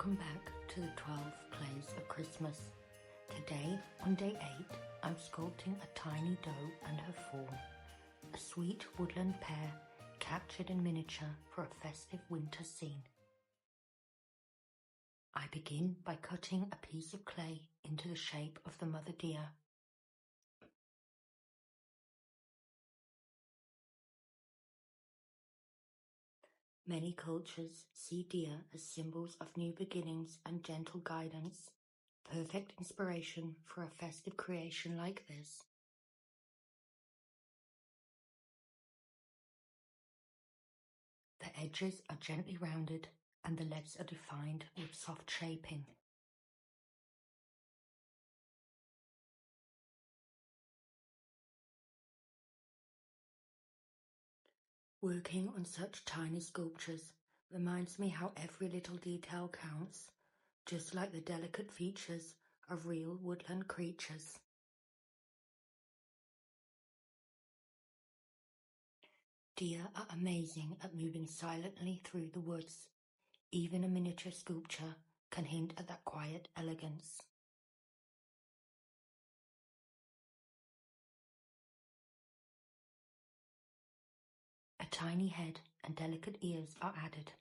Welcome back to the 12 Plays of Christmas. Today, on day 8, I'm sculpting a tiny doe and her fawn, a sweet woodland pair captured in miniature for a festive winter scene. I begin by cutting a piece of clay into the shape of the mother deer. Many cultures see deer as symbols of new beginnings and gentle guidance, perfect inspiration for a festive creation like this. The edges are gently rounded and the legs are defined with soft shaping. Working on such tiny sculptures reminds me how every little detail counts, just like the delicate features of real woodland creatures. Deer are amazing at moving silently through the woods. Even a miniature sculpture can hint at that quiet elegance. A tiny head and delicate ears are added.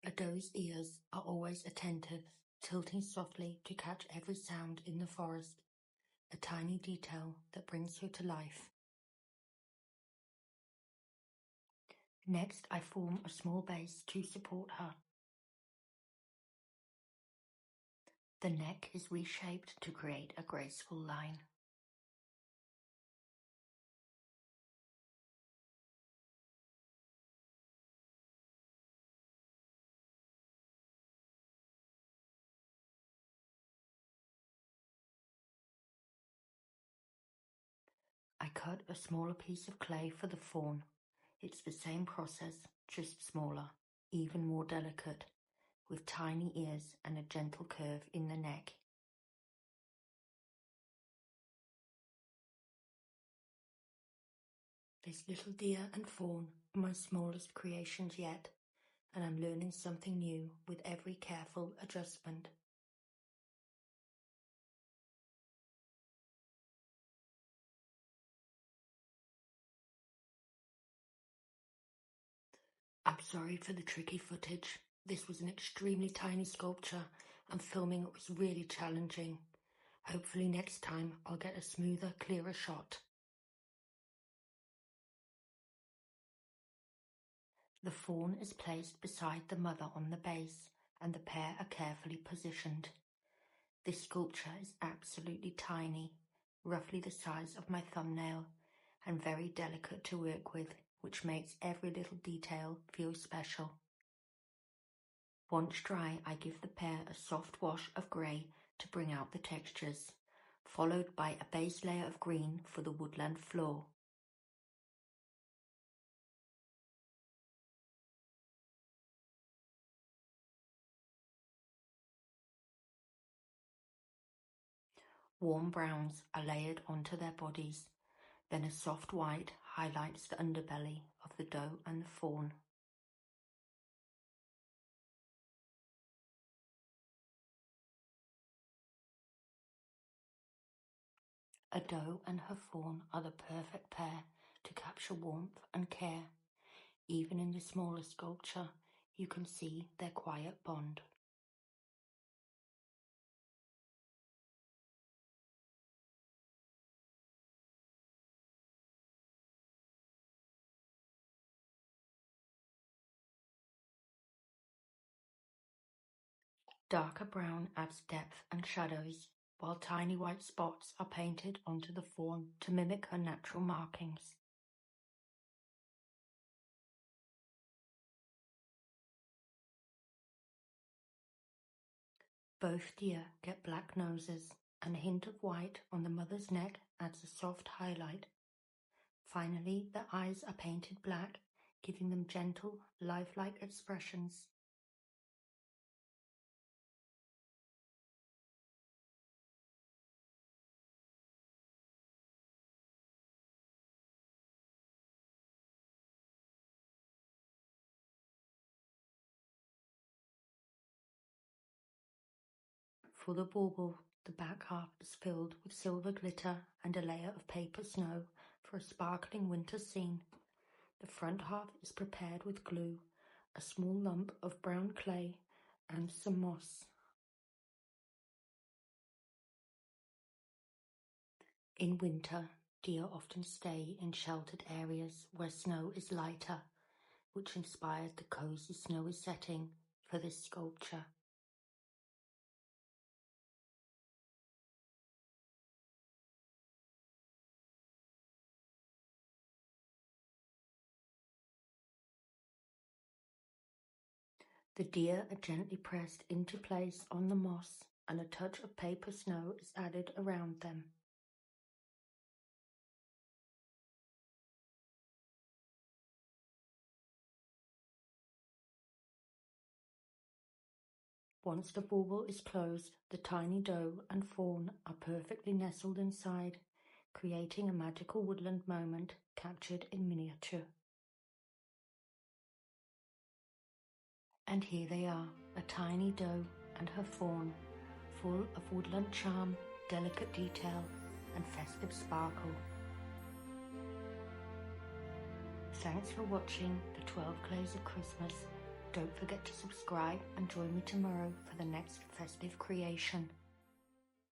A doe's ears are always attentive, tilting softly to catch every sound in the forest, a tiny detail that brings her to life. Next, I form a small base to support her. The neck is reshaped to create a graceful line. I cut a smaller piece of clay for the fawn. It's the same process, just smaller, even more delicate, with tiny ears and a gentle curve in the neck. This little deer and fawn are my smallest creations yet, and I'm learning something new with every careful adjustment. I'm sorry for the tricky footage. This was an extremely tiny sculpture and filming it was really challenging. Hopefully next time I'll get a smoother, clearer shot. The fawn is placed beside the mother on the base and the pair are carefully positioned. This sculpture is absolutely tiny, roughly the size of my thumbnail, and very delicate to work with, which makes every little detail feel special. Once dry, I give the pair a soft wash of grey to bring out the textures, followed by a base layer of green for the woodland floor. Warm browns are layered onto their bodies, then a soft white highlights the underbelly of the doe and the fawn. A doe and her fawn are the perfect pair to capture warmth and care. Even in the smaller sculpture, you can see their quiet bond. Darker brown adds depth and shadows, while tiny white spots are painted onto the fawn to mimic her natural markings. Both deer get black noses, and a hint of white on the mother's neck adds a soft highlight. Finally, their eyes are painted black, giving them gentle, lifelike expressions. For the bauble, the back half is filled with silver glitter and a layer of paper snow for a sparkling winter scene. The front half is prepared with glue, a small lump of brown clay, and some moss. In winter, deer often stay in sheltered areas where snow is lighter, which inspired the cozy snowy setting for this sculpture. The deer are gently pressed into place on the moss, and a touch of paper snow is added around them. Once the bauble is closed, the tiny doe and fawn are perfectly nestled inside, creating a magical woodland moment captured in miniature. And here they are, a tiny doe and her fawn, full of woodland charm, delicate detail, and festive sparkle. Thanks for watching the 12 Clays of Christmas. Don't forget to subscribe and join me tomorrow for the next festive creation.